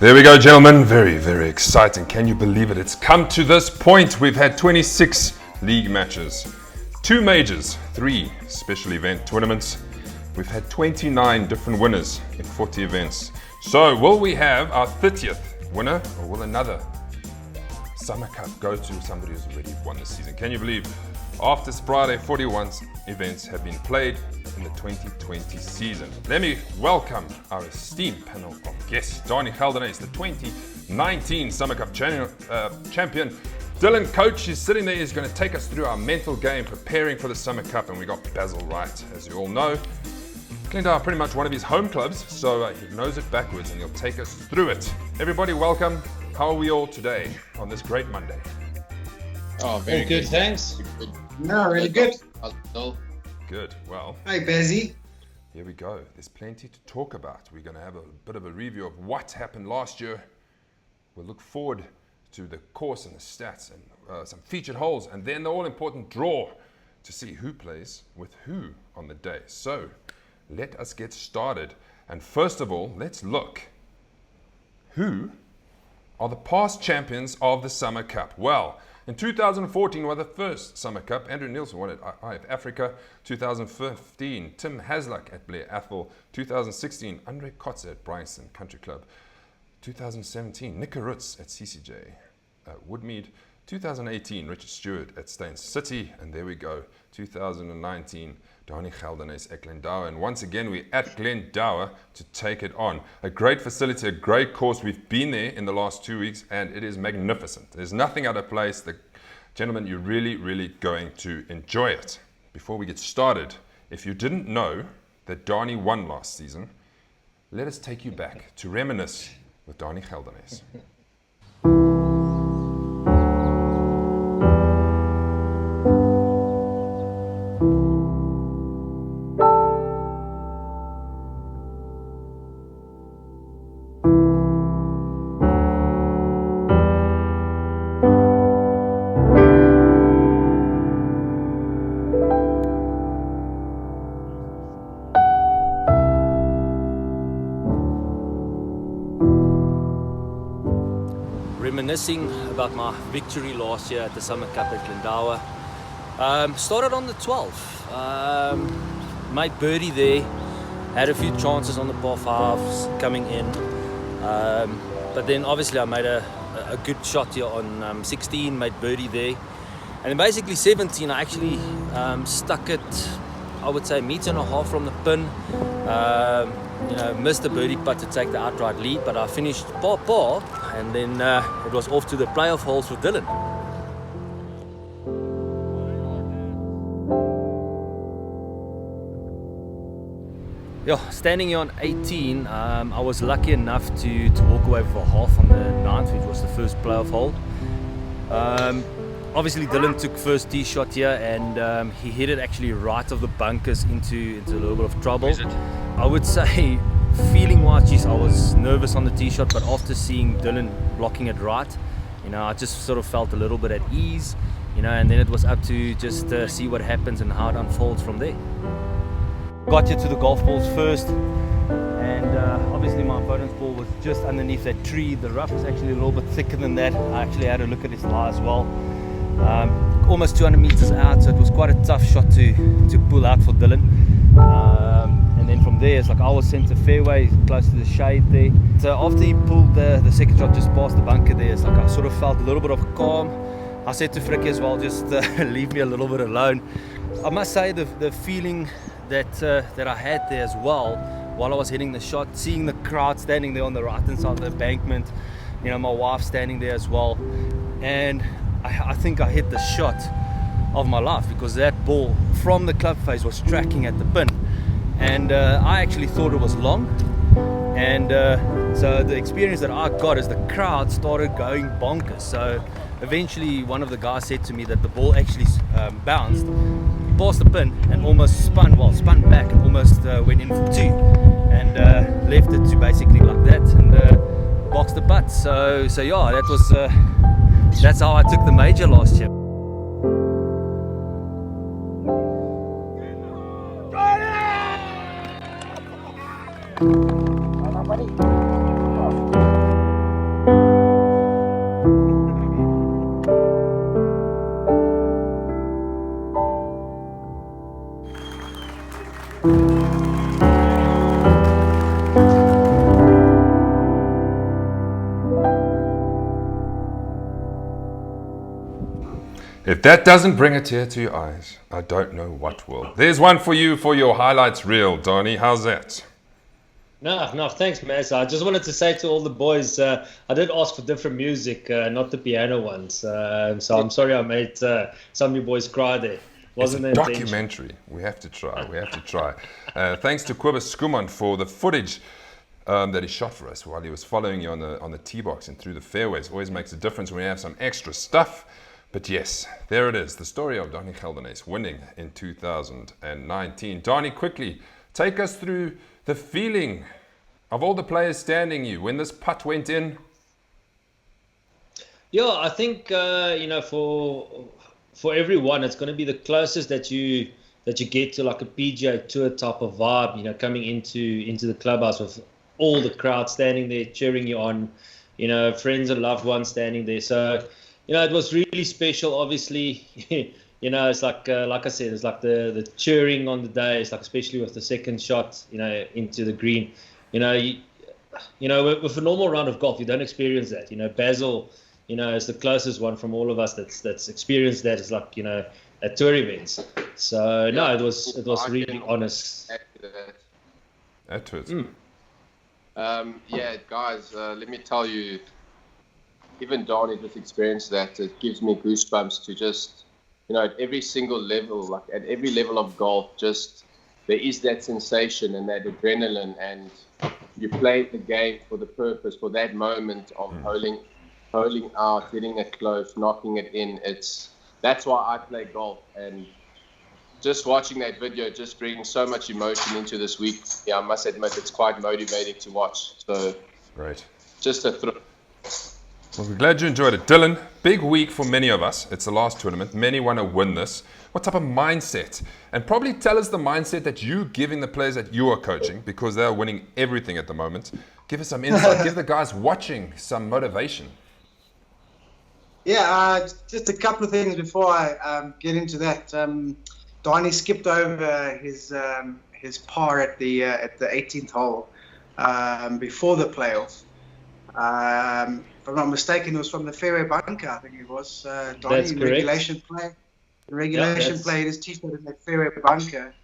There we go, gentlemen. Very, very exciting. Can you believe it? It's come to this point. We've had 26 league matches, 2 majors, 3 special event tournaments. We've had 29 different winners in 40 events. So will we have our 30th winner, or will another Summer Cup go to somebody who's already won this season? Can you believe? After Friday, 41 events have been played in the 2020 season. Let me welcome our esteemed panel of guests. Danie, Geldenhuys, the 2019 Summer Cup champion. Dylan, coach, is sitting there. He's going to take us through our mental game preparing for the Summer Cup. And we got Basil Wright, as you all know. Glendower, pretty much one of his home clubs, so he knows it backwards and he'll take us through it. Everybody, welcome. How are we all today on this great Monday? Oh, very good, thanks. Good. No, really good. Good. Well, Hi, Bezzy. here we go. There's plenty to talk about. We're going to have a bit of a review of what happened last year. We'll look forward to the course and the stats and some featured holes, and then the all-important draw to see who plays with who on the day. So let us get started. And first of all, let's look. Who are the past champions of the Summer Cup? Well, in 2014 was the first Summer Cup. Andrew Nielsen won at IF Africa. 2015, Tim Haslak at Blair Athol. 2016, Andre Kotze at Bryson Country Club. 2017, Nick Roots at CCJ Woodmead. 2018, Richard Stewart at Staines City. And there we go, 2019, Danie Geldenhuys at Glendower. And once again, we're at Glendower to take it on. A great facility, a great course. We've been there in the last 2 weeks, and it is magnificent. There's nothing out of place. Gentlemen, you're really, really going to enjoy it. Before we get started, if you didn't know that Danie won last season, let us take you back to Reminisce with Danie Geldenhuys. Reminiscing about my victory last year at the Summer Cup at Glendower. Started on the 12th. Made birdie there. Had a few chances on the par 5s coming in. But then obviously I made a good shot here on 16, made birdie there. And then basically 17, I actually stuck it, I would say, 1.5 meters from the pin. Missed the birdie putt to take the outright lead, but I finished par, and then it was off to the playoff holes for Dylan. Yeah, standing here on 18, I was lucky enough to walk away with a half on the 9th, which was the first playoff hole. Obviously Dylan took first tee shot here, and he hit it actually right of the bunkers into a little bit of trouble. I would say, feeling wise, I was nervous on the tee shot, but after seeing Dylan blocking it right, I just sort of felt a little bit at ease, and then it was up to just see what happens and how it unfolds from there. Got here to the golf balls first, and obviously my opponent's ball was just underneath that tree. The rough was actually a little bit thicker than that. I actually had a look at his lie as well. Almost 200 meters out, so it was quite a tough shot to pull out for Dylan. And then from there, it's like I was center fairway, close to the shade there. So after he pulled the second shot just past the bunker there, it's like I sort of felt a little bit of calm. I said to Frikkie as well, just leave me a little bit alone. I must say the feeling that I had there as well while I was hitting the shot, seeing the crowd standing there on the right hand side of the embankment, my wife standing there as well, and I think I hit the shot of my life, because that ball from the club face was tracking at the pin, and I actually thought it was long, and so the experience that I got is the crowd started going bonkers. So eventually one of the guys said to me that the ball actually bounced past the pin and almost spun back and almost went in for 2, and left it to basically like that, and boxed the putt. So yeah, that was that's how I took the major last year. If that doesn't bring a tear to your eyes, I don't know what will. There's one for you for your highlights reel, Danie. How's that? No, thanks, Maz. I just wanted to say to all the boys, I did ask for different music, not the piano ones. So I'm sorry I made some of you boys cry there. Wasn't It's a the intention. documentary. We have to try. Thanks to Kobus Skuman for the footage that he shot for us while he was following you on the tee box and through the fairways. Always makes a difference when we have some extra stuff. But yes, there it is. The story of Danie Geldenhuys winning in 2019. Danie, quickly, take us through the feeling of all the players standing you when this putt went in. Yeah, I think for everyone, it's going to be the closest that you get to like a PGA Tour type of vibe. Coming into the clubhouse with all the crowd standing there cheering you on. Friends and loved ones standing there. So. It was really special, obviously. It's like I said, it's like the cheering on the day. It's like especially with the second shot, into the green. With a normal round of golf, you don't experience that. Basil, is the closest one from all of us that's experienced that. It's like, at tour events. So, no, it was really honest. Add to it. Yeah, guys, let me tell you, even Danie just experienced that. It gives me goosebumps to just, at every single level, like at every level of golf, just there is that sensation and that adrenaline, and you play the game for the purpose, for that moment of holding out, getting it close, knocking it in. That's why I play golf, and just watching that video just brings so much emotion into this week. Yeah, I must admit it's quite motivating to watch. So, great. Just a thrill. Well, we're glad you enjoyed it. Dylan, big week for many of us. It's the last tournament. Many want to win this. What type of mindset? And probably tell us the mindset that you're giving the players that you are coaching, because they're winning everything at the moment. Give us some insight. Give the guys watching some motivation. Yeah, just a couple of things before I get into that. Danie skipped over his par at the 18th hole before the playoff. If I'm not mistaken, it was from the fairway bunker, I think it was. Danie in regulation play. In regulation play, his tee shot in that fairway bunker.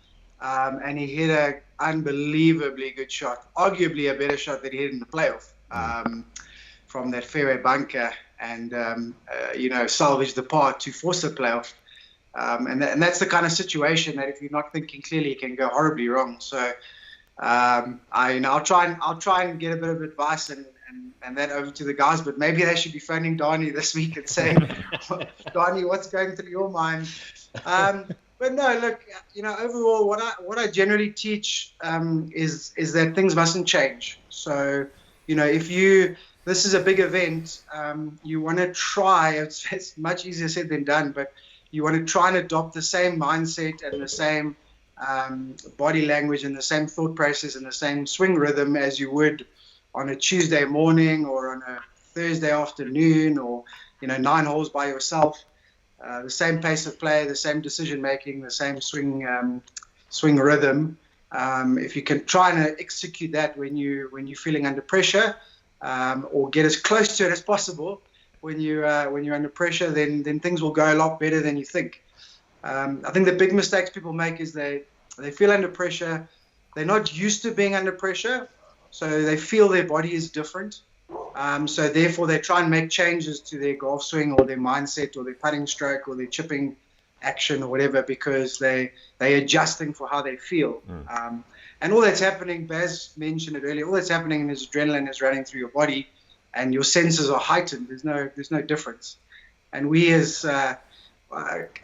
And he hit an unbelievably good shot. Arguably a better shot than he hit in the playoff from that fairway bunker. And, salvaged the par to force a playoff. And that's the kind of situation that if you're not thinking clearly, it can go horribly wrong. So I'll try and get a bit of advice and that over to the guys, but maybe they should be phoning Danie this week and saying, Danie, what's going through your mind? But no, look, overall, what I generally teach is that things mustn't change. So, this is a big event. You want to try. It's much easier said than done, but you want to try and adopt the same mindset and the same body language and the same thought process and the same swing rhythm as you would on a Tuesday morning or on a Thursday afternoon or 9 holes by yourself. The same pace of play, the same decision making, the same swing rhythm. If you can try and execute that when you're feeling under pressure, or get as close to it as possible when you're under pressure, then things will go a lot better than you think. I think the big mistakes people make is they feel under pressure. They're not used to being under pressure, so they feel their body is different. So therefore, they try and make changes to their golf swing or their mindset or their putting stroke or their chipping action or whatever because they're adjusting for how they feel. And all that's happening, Baz mentioned it earlier, all that's happening is adrenaline is running through your body and your senses are heightened. There's no difference. And we as,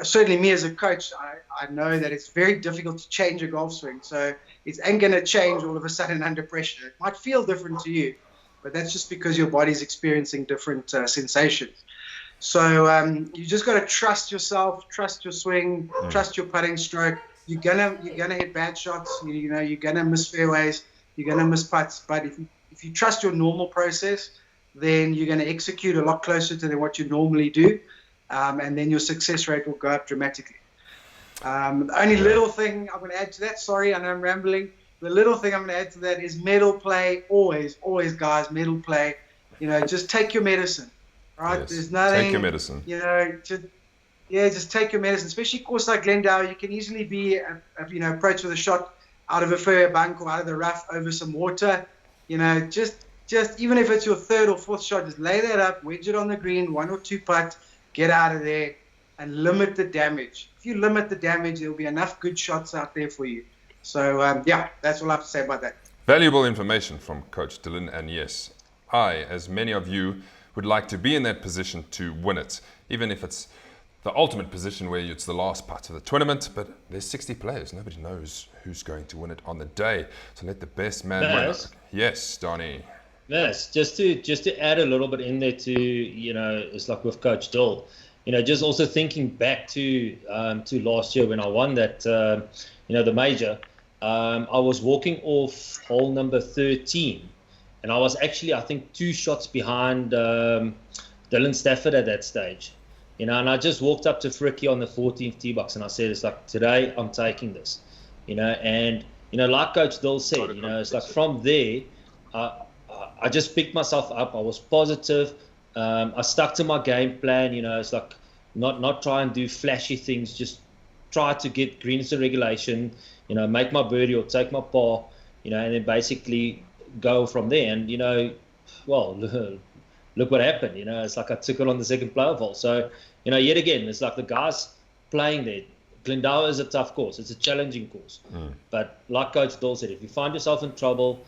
certainly me as a coach, I know that it's very difficult to change a golf swing. So it ain't going to change all of a sudden under pressure. It might feel different to you, but that's just because your body's experiencing different sensations. So you just got to trust yourself, trust your swing, trust your putting stroke. You're gonna hit bad shots. You're gonna miss fairways. You're gonna miss putts. But if you trust your normal process, then you're gonna execute a lot closer to what you normally do, and then your success rate will go up dramatically. The only little thing I'm gonna add to that. Sorry, I know I'm rambling. The little thing I'm gonna add to that is medal play. Always, guys, medal play. Just take your medicine. Right? Yes. There's nothing. Take your medicine. yeah, just take your medicine. Especially course like Glendower, you can easily be, approached with a shot out of a fairway bank or out of the rough over some water. Just even if it's your third or fourth shot, just lay that up, wedge it on the green, 1 or 2 putt, get out of there, and limit the damage. If you limit the damage, there will be enough good shots out there for you. So, that's all I have to say about that. Valuable information from Coach Dylan, and yes, I, as many of you, would like to be in that position to win it, even if it's the ultimate position where it's the last part of the tournament. But there's 60 players. Nobody knows who's going to win it on the day. So let the best man win. Yes, Danie. Yes, just to add a little bit in there to, it's like with Coach Dill, just also thinking back to last year when I won that, the major, I was walking off hole number 13, and I was actually, I think, 2 shots behind Dylan Stafford at that stage. And I just walked up to Fricky on the 14th tee box, and I said, it's like, today I'm taking this, and, like Coach Dill said, it's like from there, I just picked myself up. I was positive. I stuck to my game plan, it's like not try and do flashy things, just try to get greens to regulation, make my birdie or take my par, and then basically go from there. And, look what happened. It's like I took it on the second playoff hole. So, yet again, it's like the guys playing there. Glendower is a tough course. It's a challenging course. But like Coach Dill said, if you find yourself in trouble,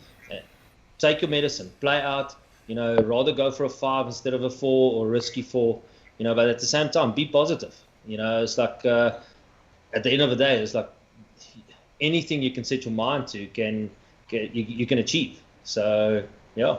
take your medicine, play out, rather go for a 5 instead of a 4 or risky 4, but at the same time, be positive. It's like at the end of the day, it's like anything you can set your mind to you can achieve. So, yeah.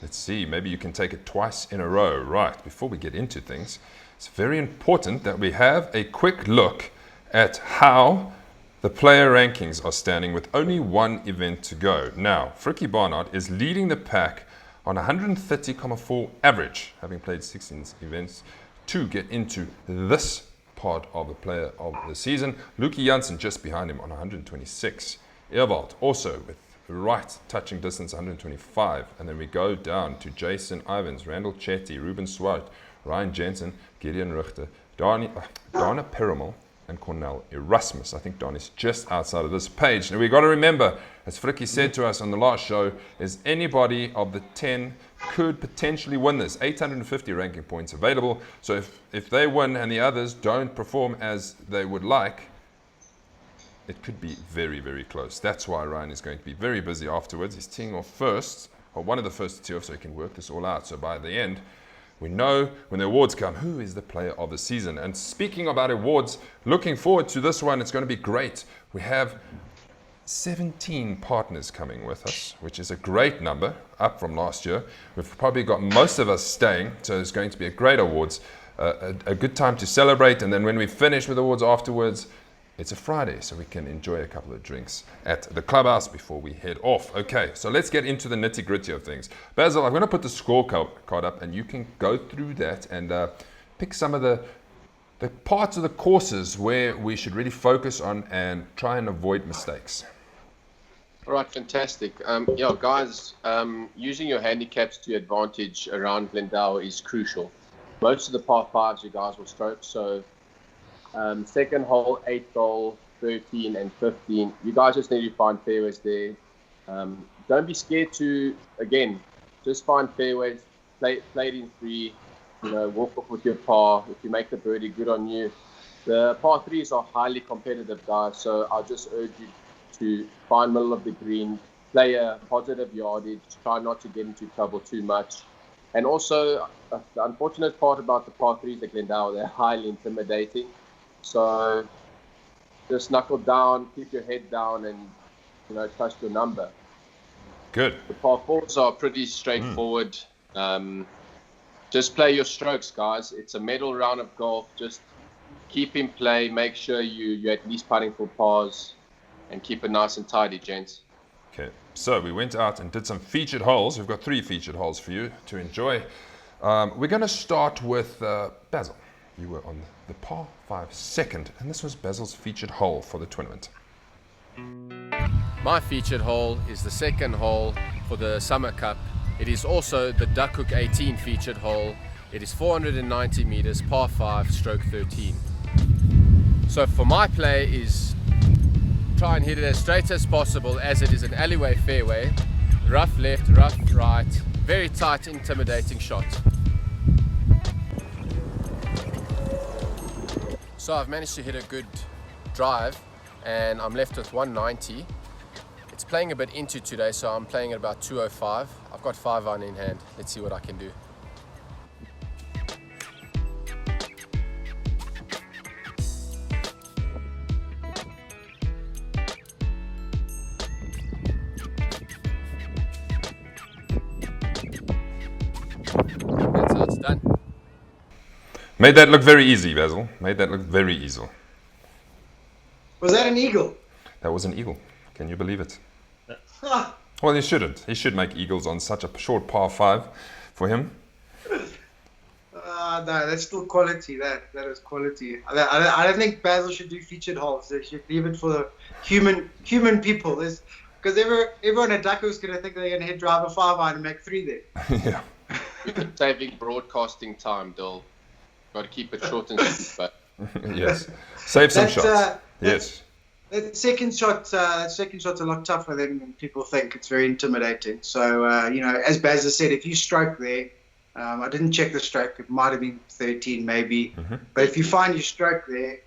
Let's see, maybe you can take it twice in a row. Right, before we get into things, it's very important that we have a quick look at how the player rankings are standing with only 1 event to go. Now, Frikkie Barnard is leading the pack on 130.4 average, having played 16 events to get into this part of the player of the season. Luki Janssen just behind him on 126. Ewald also with right touching distance 125, and then we go down to Jason Ivans, Randall Chetty, Ruben Swart, Ryan Jensen, Gideon Richter, Dana Perumal, and Cornell Erasmus. I think Don is just outside of this page. Now we've got to remember, as Frikkie said to us on the last show, is anybody of the 10 could potentially win this. 850 ranking points available. So if they win and the others don't perform as they would like, it could be very, very close. That's why Ryan is going to be very busy afterwards. He's teeing off first, or one of the first to tee off, so he can work this all out. So by the end, we know when the awards come, who is the player of the season. And speaking about awards, looking forward to this one. It's going to be great. We have 17 partners coming with us, which is a great number, up from last year. We've probably got most of us staying, so it's going to be a great awards, a good time to celebrate. And then when we finish with awards afterwards, it's a Friday, so we can enjoy a couple of drinks at the clubhouse before we head off. Okay, so let's get into the nitty-gritty of things. Basil, I'm going to put the scorecard up, and you can go through that and pick some of the parts of the courses where we should really focus on and try and avoid mistakes. All right, fantastic. Guys, using your handicaps to your advantage around Glendower is crucial. Most of the par 5s you guys will stroke, so second hole, 8th hole, 13 and 15. You guys just need to find fairways there. Don't be scared to, again, just find fairways, play it in 3, walk off with your par. If you make the birdie, good on you. The par 3s are highly competitive, guys, so I'll just urge you to find middle of the green, play a positive yardage, try not to get into trouble too much. And also, the unfortunate part about the par 3s at Glendower, they're highly intimidating. So just knuckle down, keep your head down, and trust your number. Good. The par 4s are pretty straightforward. Just play your strokes, guys. It's a medal round of golf. Just keep in play. Make sure you're at least putting for pars, and keep it nice and tidy, gents. Okay, so we went out and did some featured holes. We've got 3 featured holes for you to enjoy. We're going to start with Basil. You were on the par 5 second, and this was Basil's featured hole for the tournament. My featured hole is the second hole for the Summer Cup. It is also the Duckhook 18 featured hole, It is 490 meters, par 5, stroke 13. So for my play is try and hit it as straight as possible, as it is an alleyway fairway, rough left, rough right, very tight, intimidating shot. So I've managed to hit a good drive and I'm left with 190. It's playing a bit into today, so I'm playing at about 205. I've got 5 iron in hand. Let's see what I can do. That's how it's done. Made that look very easy, Basil. Made that look very easy. Was that an eagle? That was an eagle. Can you believe it? Huh. Well, he shouldn't. He should make eagles on such a short par 5 for him. No, that's still quality. That is quality. I don't think Basil should do featured holes. They should leave it for the human people. Because everyone at Duckhook is going to think they're going to hit driver 5 iron and make 3 there. Yeah. We're saving broadcasting time, Dill. Got to keep it short and sweet, but Yes. Save some shots. Yes. That second shot's a lot tougher than people think. It's very intimidating. So, as Baz said, if you stroke there, I didn't check the stroke. It might have been 13 maybe. Mm-hmm. But if you find your stroke there,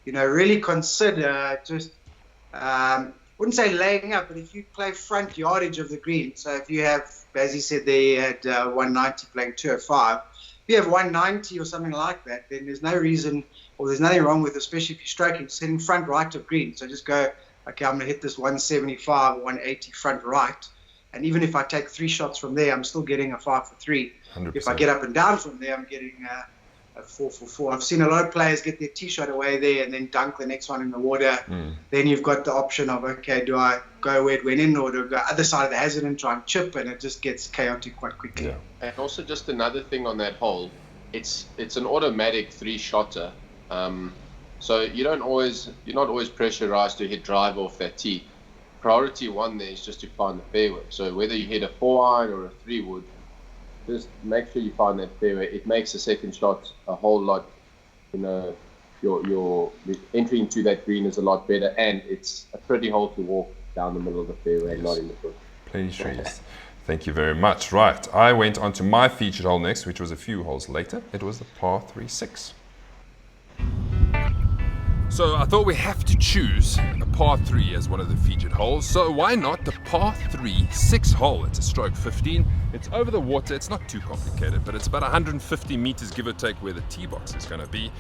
really consider just, wouldn't say laying up, but if you play front yardage of the green. So if you have, Bazzy said they had 190 playing 205. If you have 190 or something like that, then there's no reason, or there's nothing wrong with, especially if you're stroking, sitting front right of green. So just go, okay, I'm going to hit this 175 or 180 front right. And even if I take 3 shots from there, I'm still getting a 5 for 3. 100%. If I get up and down from there, I'm getting a 4 for 4. I've seen a lot of players get their tee shot away there and then dunk the next one in the water. Then you've got the option of, okay, do I go where it went in, or do I go other side of the hazard and try and chip, and it just gets chaotic quite quickly. Yeah. And also just another thing on that hole, it's an automatic 3-shotter. So you're not always pressurized to hit drive off that tee. Priority 1 there is just to find the fairway. So whether you hit a 4-iron or a 3-wood, just make sure you find that fairway. It makes the second shot a whole lot, your entry into that green is a lot better, and it's a pretty hole to walk down the middle of the fairway, yes. Not in the bush. Plenty trees. Thank you very much. Right, I went on to my featured hole next, which was a few holes later. It was the par 3-6. So I thought we have to choose a par 3 as one of the featured holes. So why not the par 3-6 hole? It's a stroke 15. It's over the water. It's not too complicated, but it's about 150 meters, give or take, where the tee box is going to be.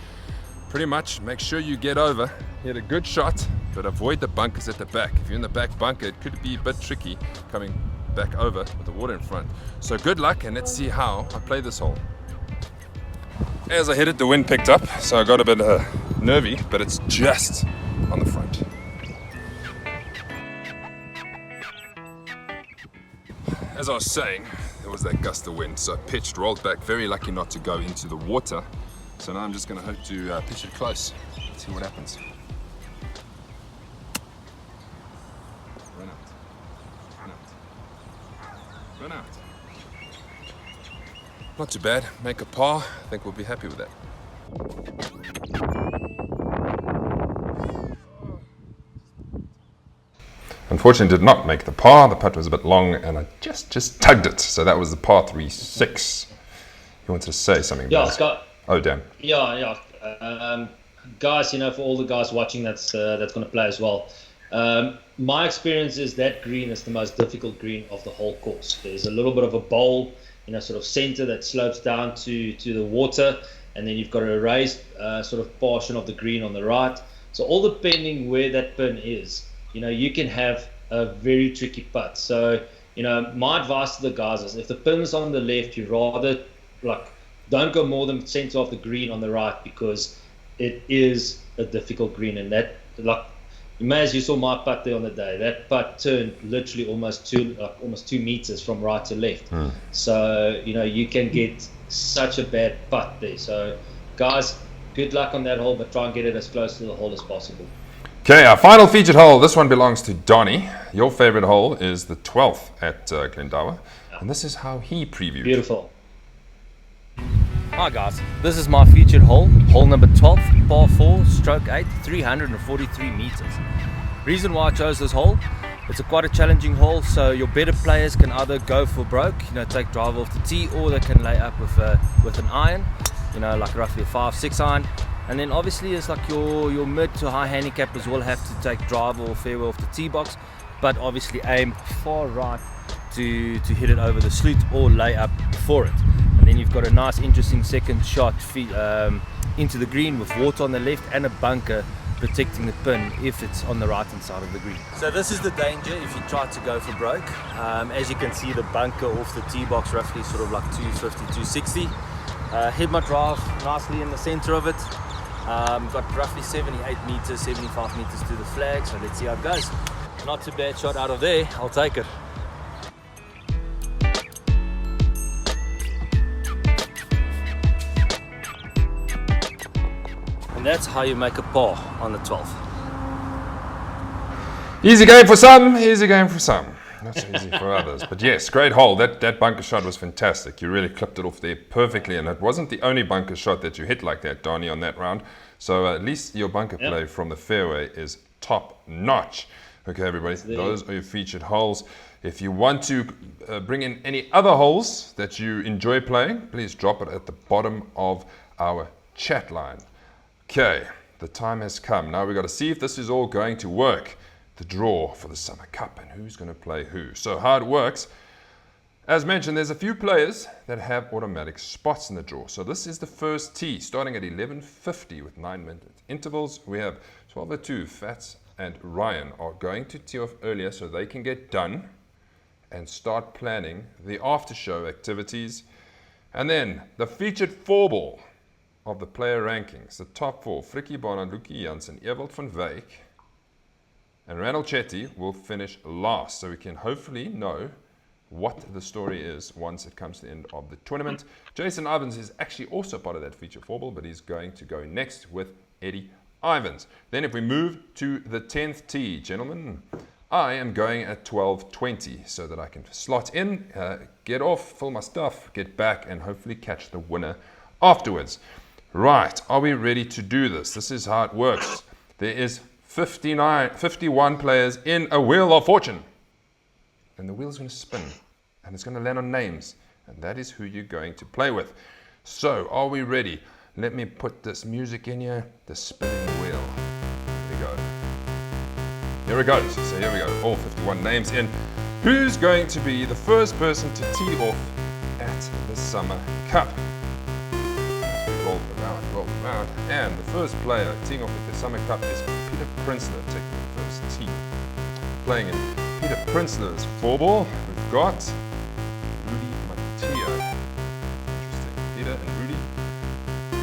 Pretty much make sure you get over, hit a good shot, but avoid the bunkers at the back. If you're in the back bunker, it could be a bit tricky coming back over with the water in front. So good luck, and let's see how I play this hole. As I hit it, the wind picked up, so I got a bit nervy, but it's just on the front. As I was saying, there was that gust of wind, so I pitched, rolled back, very lucky not to go into the water. So now I'm just going to hope to pitch it close, see what happens. Run out. Run out. Run out. Not too bad. Make a par. I think we'll be happy with that. Unfortunately, did not make the par. The putt was a bit long, and I just tugged it. So that was the par 3-6. You wanted to say something? Yeah, about Scott. Oh, damn. Yeah. Guys, for all the guys watching that's going to play as well. My experience is that green is the most difficult green of the whole course. There's a little bit of a bowl, sort of center that slopes down to the water, and then you've got a raised sort of portion of the green on the right. So all depending where that pin is, you can have a very tricky putt. So, my advice to the guys is if the pin's on the left, you rather don't go more than center of the green on the right, because it is a difficult green, and that as you saw my putt there on the day, that putt turned literally almost 2 meters from right to left. So you can get such a bad putt there. So guys, good luck on that hole, but try and get it as close to the hole as possible. Okay, our final featured hole. This one belongs to Danie. Your favorite hole is the 12th at Glendower, and this is how he previewed. Beautiful. Hi guys, this is my featured hole, hole number 12, par 4, stroke 8, 343 meters. Reason why I chose this hole, it's quite a challenging hole, so your better players can either go for broke, take driver off the tee, or they can lay up with an iron, like roughly a 5-6 iron. And then obviously it's like your mid to high handicappers will have to take driver or fairway off the tee box, but obviously aim far right to hit it over the sloot or lay up for it. And then you've got a nice interesting second shot into the green with water on the left and a bunker protecting the pin if it's on the right hand side of the green. So this is the danger if you try to go for broke. As you can see, the bunker off the tee box roughly sort of like 250, 260. Hit my drive nicely in the center of it. Got roughly 78 meters, 75 meters to the flag, so let's see how it goes. Not too bad shot out of there, I'll take it. And that's how you make a par on the 12th. Easy game for some, easy game for some. Not so easy for others. But yes, great hole. That bunker shot was fantastic. You really clipped it off there perfectly. And it wasn't the only bunker shot that you hit like that, Danie, on that round. So at least your bunker play from the fairway is top notch. Okay, everybody, those are your featured holes. If you want to bring in any other holes that you enjoy playing, please drop it at the bottom of our chat line. Okay, the time has come. Now we've got to see if this is all going to work. The draw for the Summer Cup and who's going to play who. So how it works, as mentioned, there's a few players that have automatic spots in the draw. So this is the first tee, starting at 11:50 with 9-minute intervals. We have 12:02, Fats and Ryan are going to tee off earlier so they can get done and start planning the after show activities. And then the featured 4-ball of the player rankings, the top 4, Frikkie Bana, Lucky Jansen, Ewald van Wyk, and Randall Chetty will finish last, so we can hopefully know what the story is once it comes to the end of the tournament. Jason Ivans is actually also part of that feature 4-ball, but he's going to go next with Eddie Ivans. Then if we move to the 10th tee, gentlemen, I am going at 12:20 so that I can slot in, get off, fill my stuff, get back, and hopefully catch the winner afterwards. Right, are we ready to do this? This is how it works. There is 51 players in a wheel of fortune. And the wheel's going to spin. And it's going to land on names. And that is who you're going to play with. So, are we ready? Let me put this music in here. The spinning wheel. Here we go. Here it goes. So here we go. All 51 names in. Who's going to be the first person to tee off at the Summer Cup? Roll around. And the first player teeing off at the Summer Cup is Peter Prinsloo, taking the first tee. Playing in Peter Prinsloo's 4-ball, we've got Rudy Mattia. Interesting. Peter and Rudy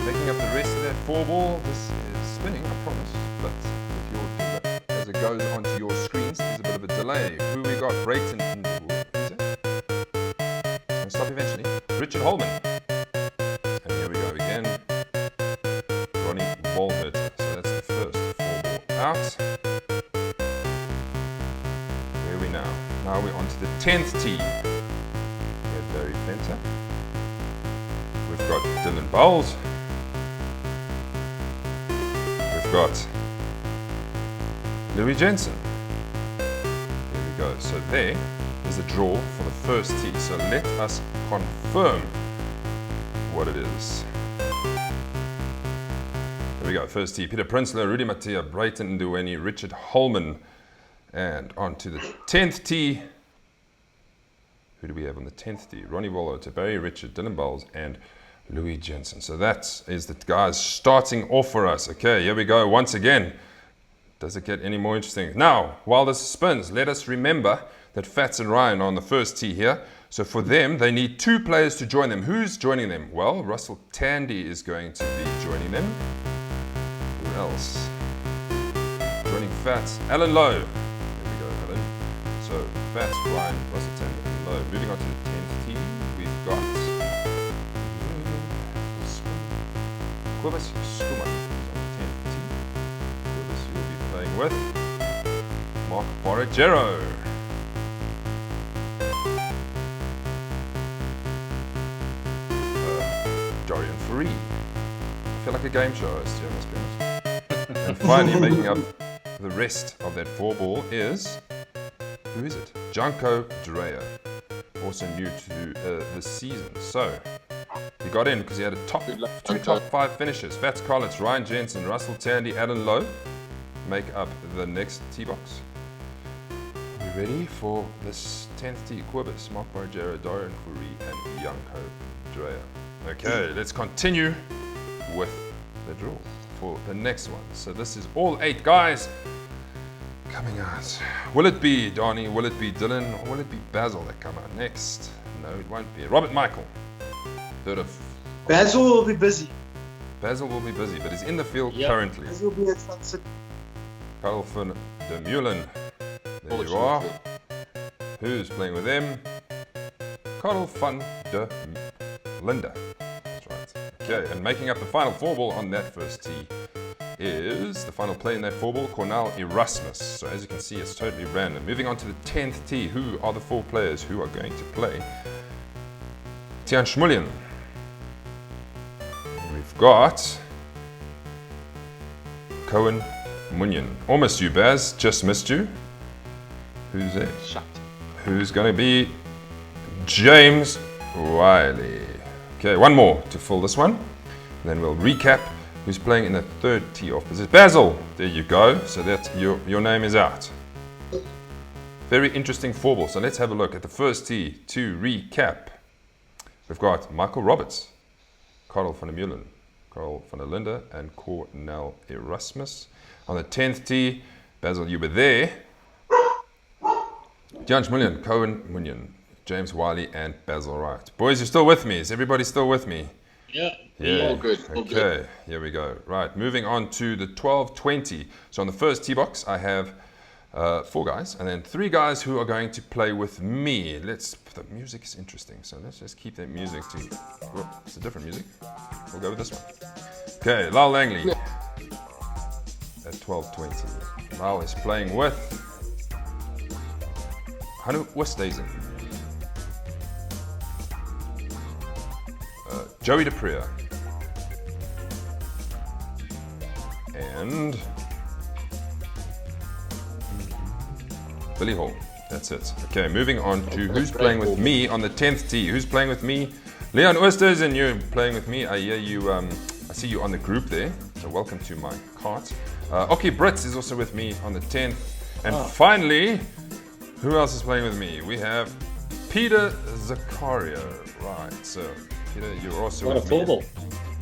making up the rest of that 4-ball. This is spinning, I promise, but as it goes onto your screens, there's a bit of a delay. Who we got? Brayton. I'll stop eventually. Richard Holman. And here we go again. Ronnie Volhert. So that's the first 4-ball out. Where are we now? Now we're on to the 10th tee. We have Barry Fenter. We've got Dylan Bowles. We've got Louis Jensen. There we go. So there is the draw for the first tee. So let us confirm what it is. There we go. First tee. Peter Prinsloo, Rudy Mattia, Brayton Nduweni, Richard Holman. And on to the 10th tee. Who do we have on the 10th tee? Ronnie Volhert, Barry Richard, Dylan Bowles, and Louis Jensen. So that is the guys starting off for us. Okay, here we go once again. Does it get any more interesting? Now, while this spins, let us remember that Fats and Ryan are on the first tee here. So for them, they need 2 players to join them. Who's joining them? Well, Russell Tandy is going to be joining them. Who else? Joining Fats, Alan Lowe. There we go, Alan. So Fats, Ryan, Russell Tandy, Alan Lowe. Moving on to the 10th tee, we've got Kobus Skuman on the 10th tee. Kobus will be playing with Mark Borragero. Dorian free. I feel like a game show host here, must be honest. And finally, making up the rest of that 4-ball is, who is it? Janko Dreyer, also new to this season. So, he got in because he had a two top 5 finishes. Fats Collins, Ryan Jensen, Russell Tandy, Alan Lowe make up the next tee box. Are we ready for this 10th tee? Quibus, Mark Bargera, Dorian Khoury, and Janko Dreyer. Okay, let's continue with the draw for the next one. So this is all 8 guys coming out. Will it be Danie? Will it be Dylan? Or will it be Basil that come out next? No, it won't be. Robert Michael. Third of. Basil will be busy. Basil will be busy, but he's in the field Yep. currently. Basil will be at Sunset. Carl van der Meulen. There you are. Who's playing with them? Carl van der Linda. That's right. Okay, and making up the final 4-ball on that first tee is the final play in that 4-ball, Cornel Erasmus. So as you can see, it's totally random. Moving on to the 10th tee, who are the 4 players who are going to play? Tian Schmullian. We've got Cohen Munyon. Almost you, Baz. Just missed you. Who's there? Shut. Who's going to be James Wiley. Okay, one more to fill this one. Then we'll recap who's playing in the 3rd tee off position. Basil, there you go. So that your name is out. Very interesting 4-ball. So let's have a look at the first tee to recap. We've got Michael Roberts, Carl van der Meulen, Carl van der Linde, and Cornel Erasmus. On the 10th tee, Basil, you were there. Jan Schmullian, Cohen Munyon, James Wiley, and Basil Wright. Boys, you're still with me? Is everybody still with me? Yeah. Yeah. All good. All Okay, good. here we go. Right, moving on to the 12-20. So on the first tee box, I have 4 guys, and then 3 guys who are going to play with me. The music is interesting, so let's just keep that music to. Whoop, it's a different music. We'll go with this one. Okay, Lyle Langley at 12-20. Lyle is playing with Hannu Westhuizen, Joey DePrier, and Billy Hall. That's it. Okay, moving on to who's playing with me on the 10th tee. Who's playing with me? Leon Oosters, and you're playing with me. I hear you. I see you on the group there. So welcome to my cart. Oki Brits is also with me on the 10th. And finally, who else is playing with me? We have Peter Zaccario. Right. So Peter, you're also What a with me. 4-ball.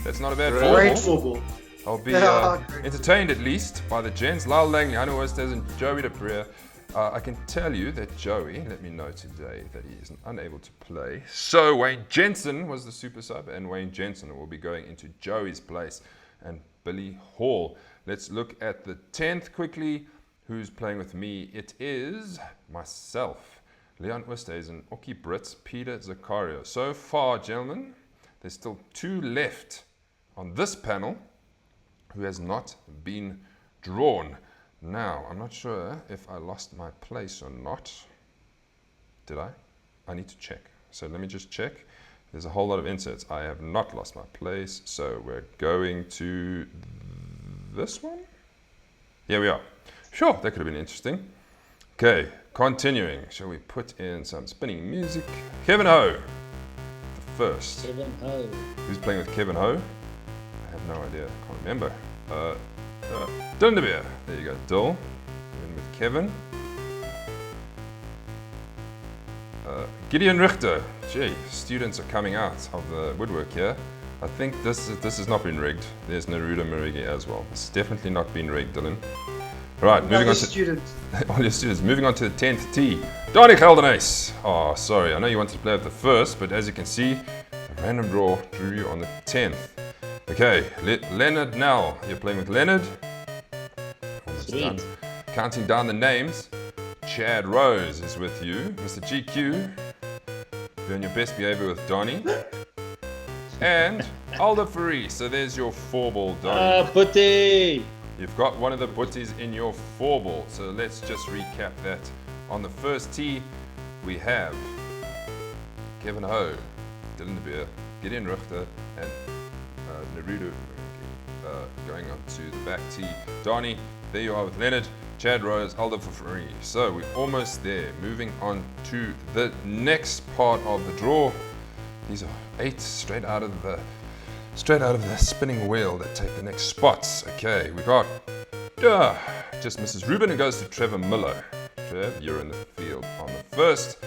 That's not a bad Great 4-ball. 4-ball. I'll be Great. entertained at least by the gents. Lyle Langley, Hannu Oosthuizen, and Joey DePrier. I can tell you that Joey let me know today that he is unable to play. So Wayne Jensen was the super sub, and Wayne Jensen will be going into Joey's place and Billy Hall. Let's look at the 10th quickly. Who's playing with me? It is myself, Leon Oosthuizen, Oki Brits, Peter Zaccario. So far, gentlemen, there's still 2 left on this panel who has not been drawn. Now, I'm not sure if I lost my place or not. Did I? I need to check. So let me just check. There's a whole lot of inserts. I have not lost my place. So we're going to this one. Here we are. Sure, that could have been interesting. Okay, continuing. Shall we put in some spinning music? Kevin Ho, the first. Kevin Ho. Who's playing with Kevin Ho? I have no idea. I can't remember. Dylan de Beer. There you go, Dill. In with Kevin. Gideon Richter. Gee, students are coming out of the woodwork here. I think this has not been rigged. There's Neruda Marigi as well. It's definitely not been rigged, Dylan. Right, moving on to students. all your students. Moving on to the 10th tee. Danie Geldenhuys. Oh, sorry. I know you wanted to play with the first, but as you can see, the random draw drew you on the 10th. Okay, Leonard Nell. You're playing with Leonard. Almost Sweet. done. Counting down the names. Chad Rose is with you. Mr. GQ. Be on your best behavior with Danie. And Alder Free. So there's your 4-ball, Danie. Putty! You've got one of the butties in your 4-ball. So let's just recap that. On the first tee, we have Kevin Ho, Dylan de Beer, Gideon Richter, and Nerudo going up to the back tee. Danie, there you are with Leonard, Chad Rose, Aldo Fafari. So we're almost there. Moving on to the next part of the draw. These are 8 straight out of the spinning wheel that take the next spots. Okay, we got just Mrs. Ruben, who goes to Trevor Miller. Trev, you're in the field on the first.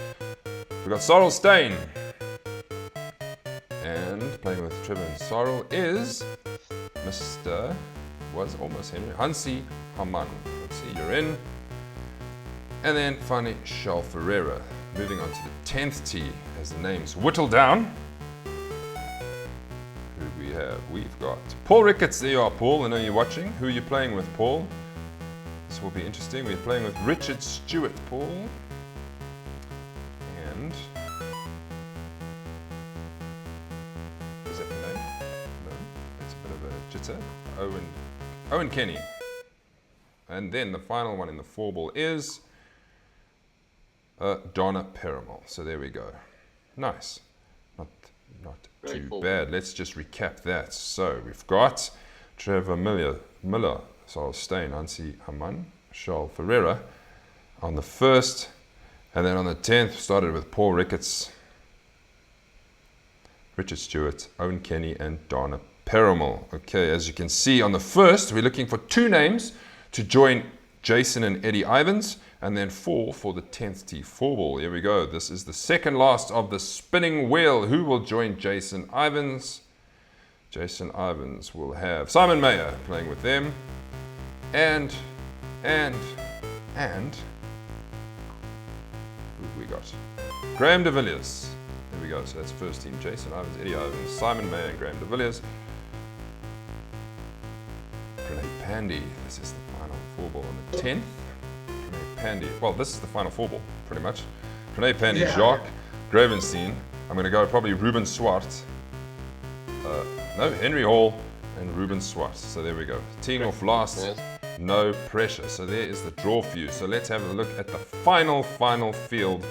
We got Sorrel Stain. And playing with Trevor and Sorrel is Mr. was almost Henry. Hansi Haman. Let's see, you're in. And then finally, Charles Ferreira. Moving on to the 10th tee as the names whittle down. Who we have? We've got Paul Ricketts. There you are, Paul. I know you're watching. Who are you playing with, Paul? This will be interesting. We're playing with Richard Stewart, Paul. And is that the name? No, that's a bit of a jitter. Owen Kenny. And then the final one in the 4-ball is Donna Perumal. So there we go. Nice. Not Very too cool. bad. Let's just recap that. So we've got Trevor Miller, Sorrel Stain, Hansi Haman, Charles Ferreira on the first, and then on the 10th started with Paul Ricketts, Richard Stewart, Owen Kenny, and Donna Perumal. Okay, as you can see on the first, we're looking for 2 names to join Jason and Eddie Ivans, and then 4 for the 10th tee 4-ball. Here we go. This is the second last of the spinning wheel. Who will join Jason Ivans? Jason Ivans will have Simon Mayer playing with them, and who we got? Graham de Villiers. There we go. So that's first team: Jason Ivans, Eddie Ivans, Simon Mayer, and Graham de Villiers. Pranay Pandey. This is the final 4-ball on the 10th. Pranay Pandey. Well, this is the final 4-ball, pretty much. Pranay Pandey, Yeah. Jacques Gravenstein. I'm going to go probably Ruben Swart. No, Henry Hall and Ruben Swart. So there we go. Teeing off last. Yes. No pressure. So there is the draw for you. So let's have a look at the final field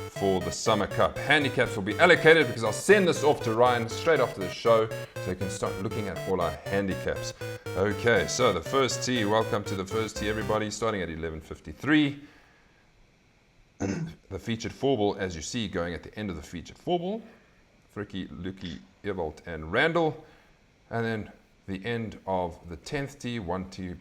for the Summer Cup. Handicaps will be allocated because I'll send this off to Ryan straight after the show so you can start looking at all our handicaps. Okay, so the first tee. Welcome to the first tee, everybody. Starting at 11:53. And the featured 4-ball, as you see, going at the end of the featured 4-ball. Fricky, Lucky, Ewald, and Randall. And then the end of the 10th tee, 1 tee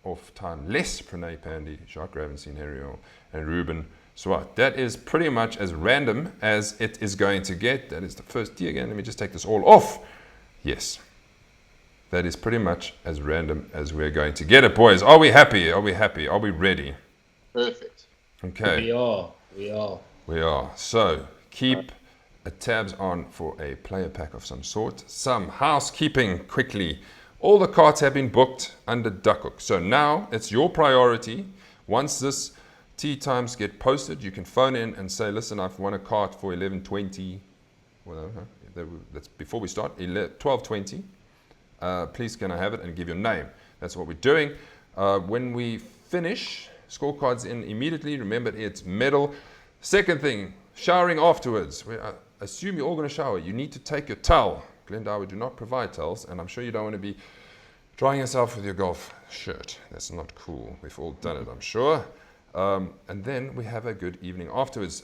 off time less. Pranay Pandey, Jacques Gravenstein, Heriol, and Ruben Swart. That is pretty much as random as it is going to get. That is the first tee again. Let me just take this all off. Yes. That is pretty much as random as we're going to get it, boys. Are we happy? Are we happy? Are we ready? Perfect. Okay. We are. We are. So keep a tabs on for a player pack of some sort. Some housekeeping quickly. All the carts have been booked under Duckhook. So now it's your priority. Once this tee times get posted, you can phone in and say, listen, I've won a cart for 11:20. Well, that's before we start. 12:20. Please can I have it, and give your name. That's what we're doing. When we finish, scorecards in immediately. Remember, it's medal. Second thing, showering afterwards. I assume you're all going to shower. You need to take your towel. Glendower do not provide towels, and I'm sure you don't want to be drying yourself with your golf shirt. That's not cool. We've all done it, I'm sure. And then we have a good evening afterwards.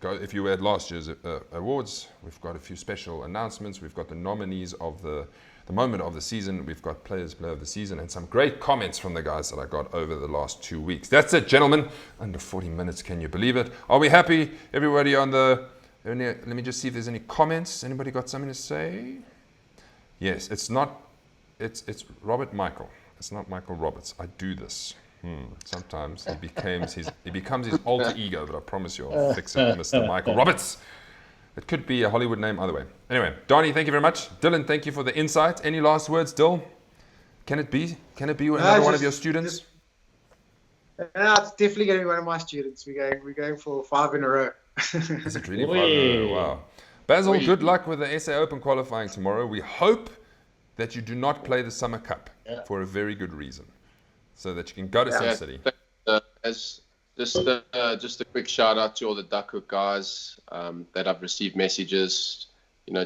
If you were at last year's awards, we've got a few special announcements. We've got the nominees of the moment of the season. We've got player of the season, and some great comments from the guys that I got over the last 2 weeks. That's it, gentlemen. Under 40 minutes, can you believe it? Are we happy? Everybody on the... Let me just see if there's any comments. Anybody got something to say? Yes, it's Robert Michael. It's not Michael Roberts. I do this. Sometimes he becomes his alter ego, but I promise you I'll fix it, Mr. Michael Roberts. It could be a Hollywood name either way. Anyway, Danie, thank you very much. Dylan, thank you for the insight. Any last words, Dill? Can it be another one of your students? No, it's definitely going to be one of my students. We're going for 5 in a row. Is it really 5 in a row? Wow. Basil, good luck with the SA Open qualifying tomorrow. We hope that you do not play the Summer Cup for a very good reason, so that you can go to Sun City. Just a quick shout out to all the Duckhook guys that I've received messages.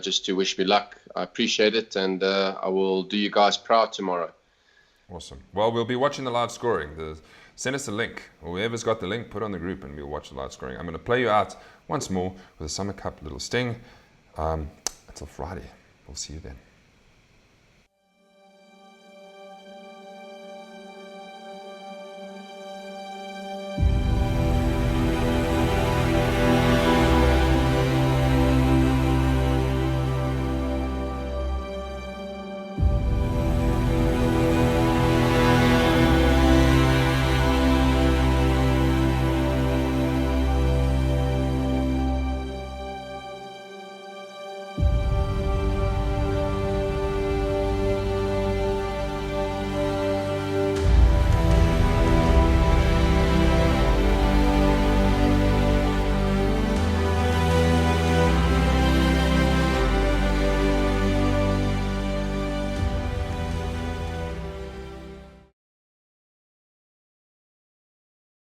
just to wish me luck. I appreciate it, and I will do you guys proud tomorrow. Awesome. Well, we'll be watching the live scoring. Send us a link, or whoever's got the link, put it on the group, and we'll watch the live scoring. I'm going to play you out once more with a Summer Cup little sting. Until Friday. We'll see you then.